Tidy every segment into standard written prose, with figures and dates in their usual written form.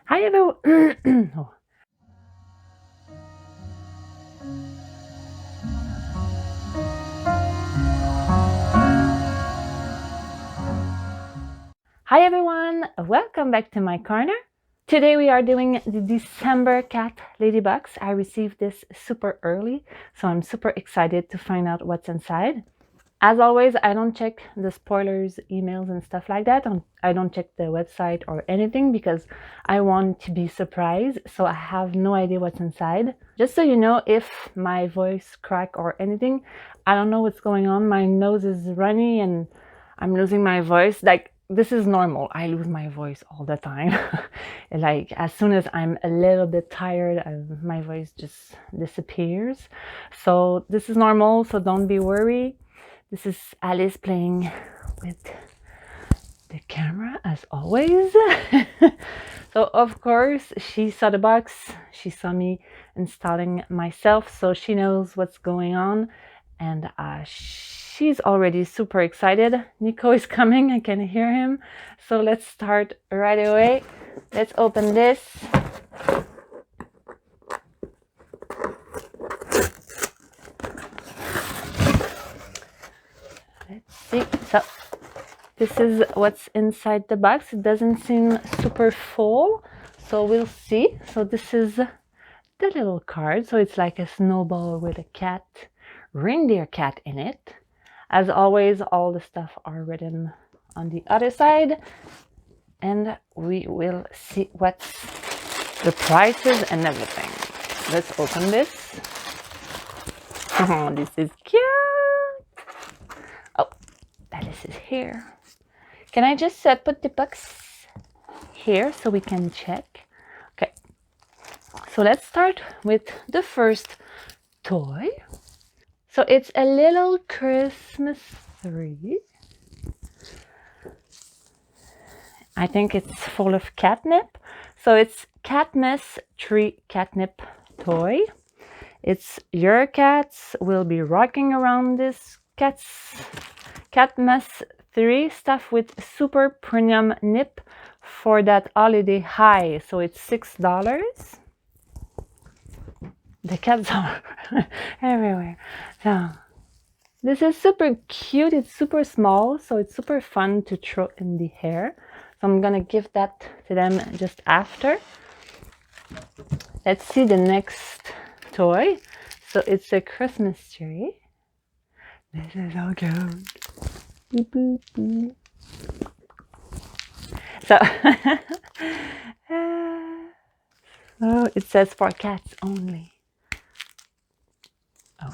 Hi everyone. Oh. Hi everyone, welcome back to my corner. Today we are doing the December cat ladybugs. I received this super early, so I'm super excited to find out what's inside. As always, I don't check the spoilers, emails and stuff like that. I don't check the website or anything because I want to be surprised, so I have no idea what's inside. Just so you know, if my voice crack or anything, I don't know what's going on. My nose is runny and I'm losing my voice. Like, this is normal. I lose my voice all the time. Like, as soon as I'm a little bit tired, my voice just disappears. So this is normal, so don't be worried. This is Alice playing with the camera as always. So of course she saw the box, she saw me installing myself, so she knows what's going on, and she's already super excited. Nico is coming, I can hear him. So let's start right away. Let's open this. Let's see. So this is what's inside the box. It doesn't seem super full, so we'll see. So this is the little card. So it's like a snowball with a cat, reindeer cat in it. As always, all the stuff are written on the other side. And we will see what's the prices and everything. Let's open this. Oh, this is cute. Oh, Alice is here. Can I just put the box here so we can check? Okay, so let's start with the first toy. So it's a little Christmas tree. I think it's full of catnip. So it's Catnip tree catnip toy. It's your cats will be rocking around this Catnip 3 stuff with super premium nip for that holiday high. So it's $6. The cats are everywhere. So this is super cute. It's super small, so it's super fun to throw in the hair. So I'm gonna give that to them just after. Let's see the next toy. So it's a Christmas tree. This is so cute. Beep, boop, beep. So, oh, it says for cats only. Oh.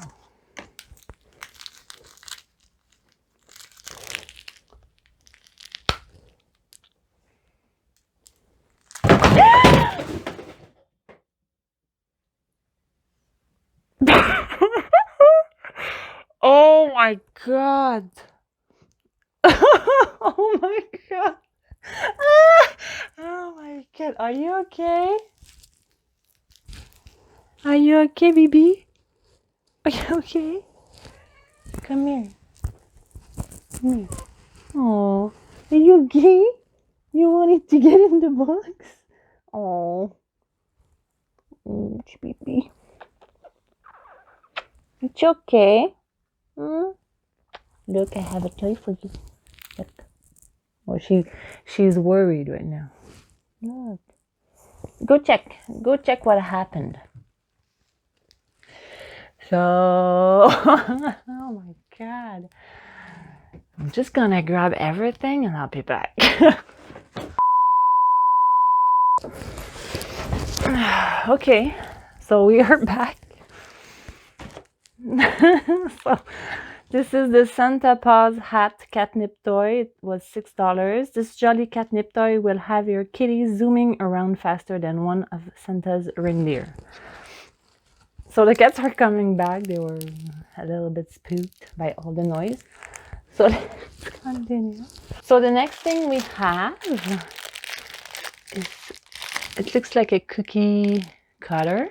Oh my god. Oh my god. Oh my god. Are you okay? Are you okay, baby? Are you okay? Come here. Come here. Oh, are you okay? You wanted to get in the box? Oh, baby. It's okay. Look, I have a toy for you. Look. Oh, she's worried right now. Look. Go check. Go check what happened. So, oh my god. I'm just gonna grab everything and I'll be back. Okay, so we are back. So this is the Santa Paws hat catnip toy. It was $6. This jolly catnip toy will have your kitty zooming around faster than one of Santa's reindeer. So the cats are coming back. They were a little bit spooked by all the noise. So let's continue. So the next thing we have is, it looks like a cookie cutter.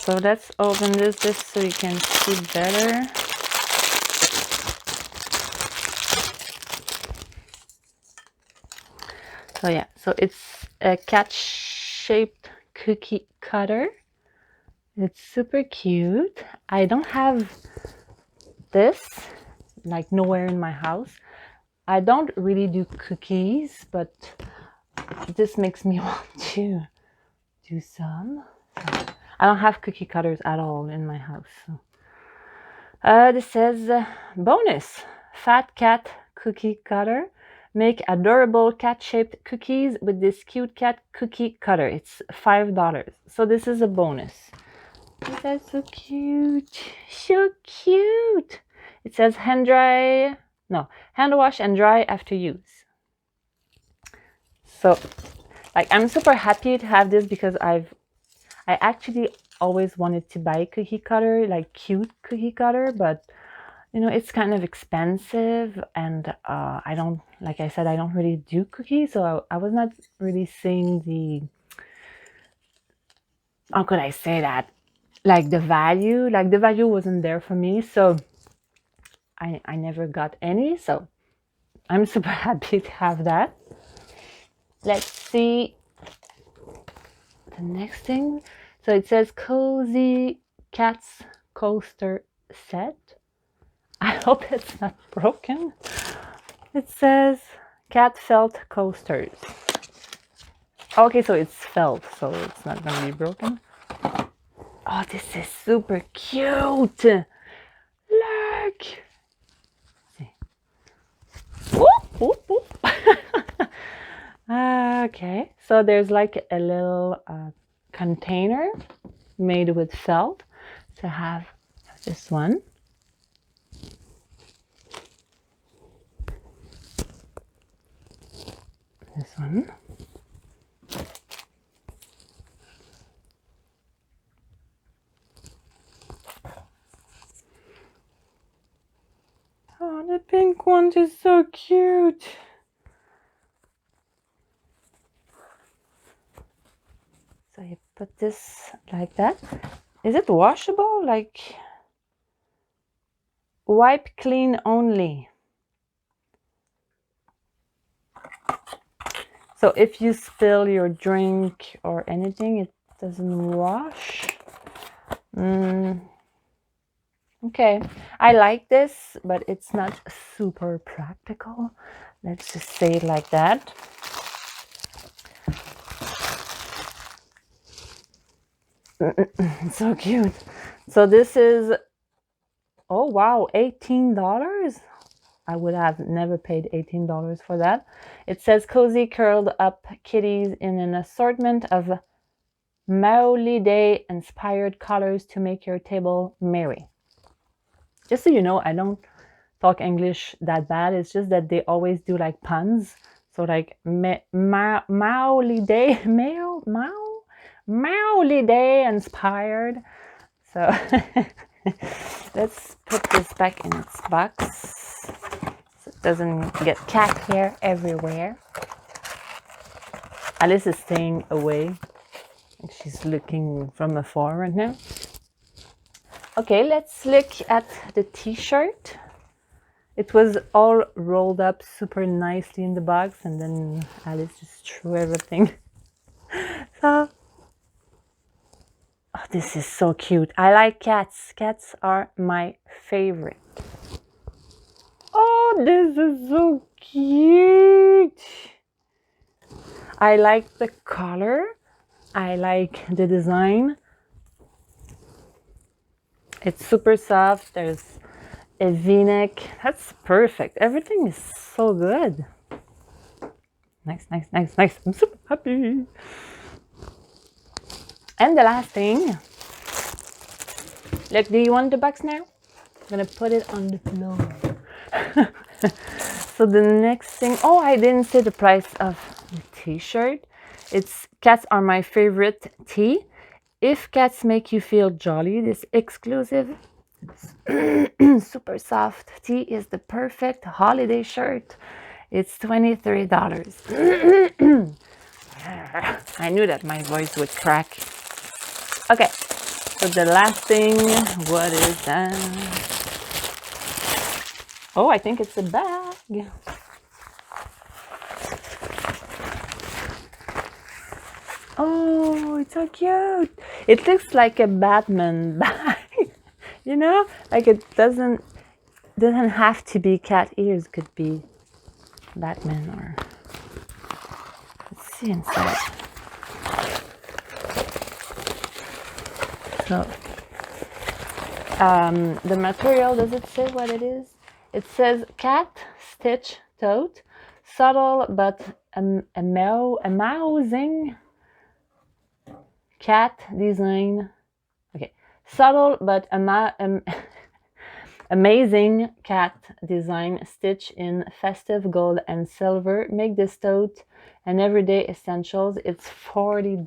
So let's open this just so you can see better. So yeah, so it's a cat cat-shaped cookie cutter. It's super cute. I don't have this, like, nowhere in my house. I don't really do cookies, but this makes me want to do some. So I don't have cookie cutters at all in my house. So. This says, bonus, fat cat cookie cutter. Make adorable cat-shaped cookies with this cute cat cookie cutter. It's $5. So this is a bonus. That's so cute. So cute. It says hand wash and dry after use. So, like, I'm super happy to have this because I actually always wanted to buy a cookie cutter, like cute cookie cutter, but you know, it's kind of expensive, and I don't, like I said, I don't really do cookies, so I was not really seeing the, how could I say that? Like the value wasn't there for me, so I never got any, so I'm super happy to have that. Let's see the next thing. So it says Cozy Cats Coaster Set. I hope it's not broken. It says cat felt coasters. Okay, so it's felt, so it's not gonna be broken. Oh, this is super cute. Look. See. Whoop, whoop, whoop. Okay, so there's like a little container made with felt. So I have this one. This one. Oh, the pink one is so cute. So you put this like that. Is it washable? Like, wipe clean only. So if you spill your drink or anything, it doesn't wash. Okay, I like this, but it's not super practical. Let's just say it like that. So cute. So this is, oh wow, $18. I would have never paid $18 for that. It says cozy curled up kitties in an assortment of Maoli Day inspired colors to make your table merry. Just so you know, I don't talk English that bad. It's just that they always do like puns. So like Maoli Day, Maoli Day inspired. So let's put this back in its box so it doesn't get cat hair everywhere. Alice is staying away. She's looking from afar right now. Okay, let's look at the t-shirt. It was all rolled up super nicely in the box, and then Alice just threw everything. So, oh, this is so cute. I like cats. Cats are my favorite. Oh, this is so cute. I like the color. I like the design. It's super soft. There's a v-neck. That's perfect. Everything is so good. Nice, nice, nice, nice. I'm super happy. And the last thing. Look, do you want the box now? I'm gonna put it on the floor. So the next thing. Oh, I didn't say the price of the t-shirt. It's Cats Are My Favorite Tee. If cats make you feel jolly, this exclusive super soft tee is the perfect holiday shirt. It's $23. I knew that my voice would crack. Okay, so the last thing, what is that? Oh, I think it's a bag. Oh, it's so cute. It looks like a Batman bag. You know, like it doesn't have to be cat ears. It could be Batman or let's see inside. So the material, does it say what it is? It says cat stitch tote, subtle but amusing cat design. Okay, subtle but amazing cat design stitch in festive gold and silver. Make this tote an everyday essentials. It's $40.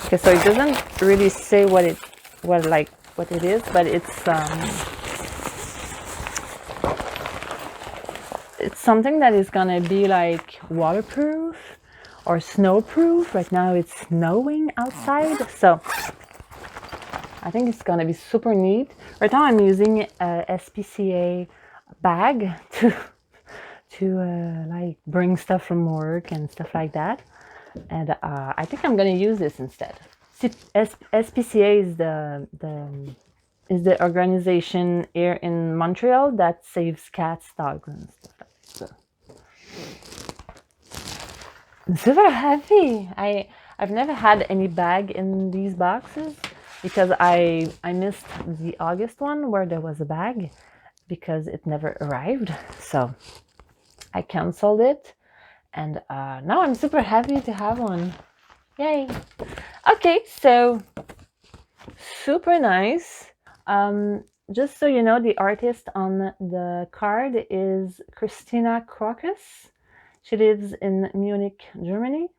Okay, so it doesn't really say what it is, but it's something that is gonna be like waterproof or snowproof. Right now it's snowing outside, so I think it's gonna be super neat. Right now I'm using a SPCA bag to like bring stuff from work and stuff like that, and I think I'm gonna use this instead. SPCA is the organization here in Montreal that saves cats, dogs, and stuff like that. So I'm super happy. I've never had any bag in these boxes because I missed the August one where there was a bag because it never arrived. So I canceled it, and now I'm super happy to have one. Yay! Okay, so super nice. Just so you know, the artist on the card is Christina Crocus. She lives in Munich, Germany.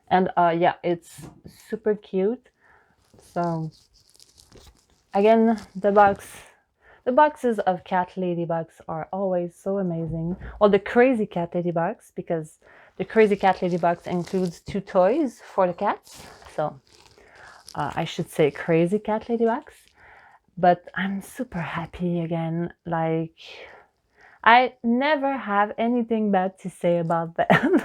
And yeah, it's super cute. So again, the boxes of cat ladybugs are always so amazing. Well, the crazy cat ladybugs, because the crazy cat ladybugs includes 2 toys for the cats. So I should say crazy cat ladybugs. But I'm super happy again. Like, I never have anything bad to say about them.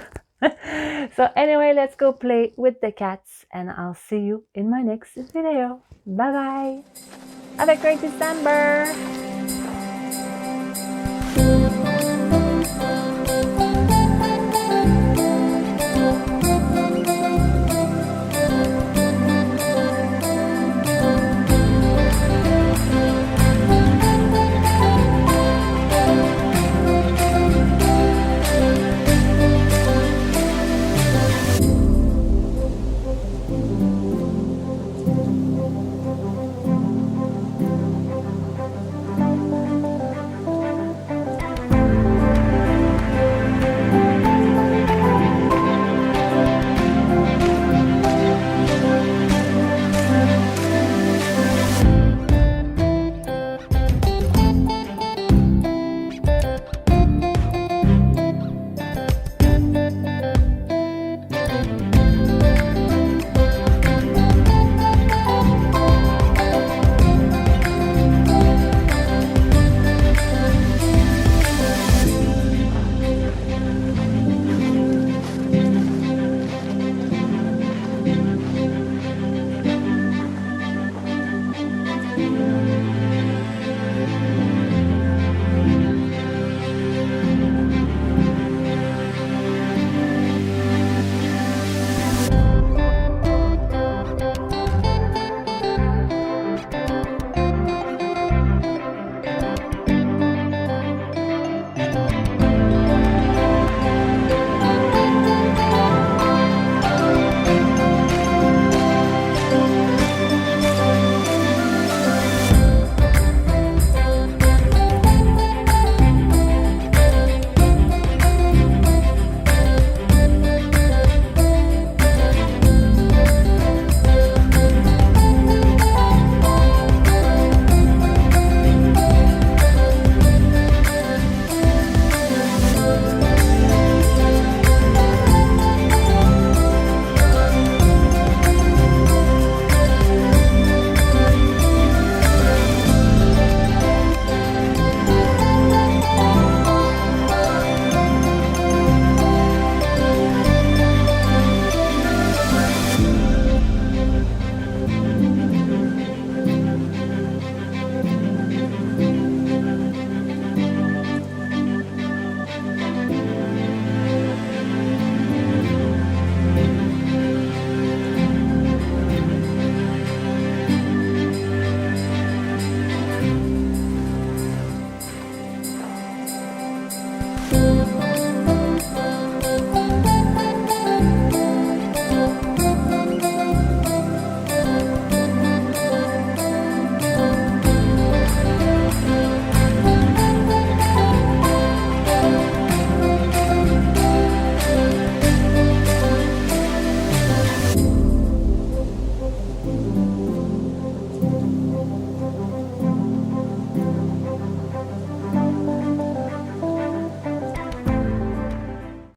So anyway, let's go play with the cats, and I'll see you in my next video. Bye bye. Have a great December.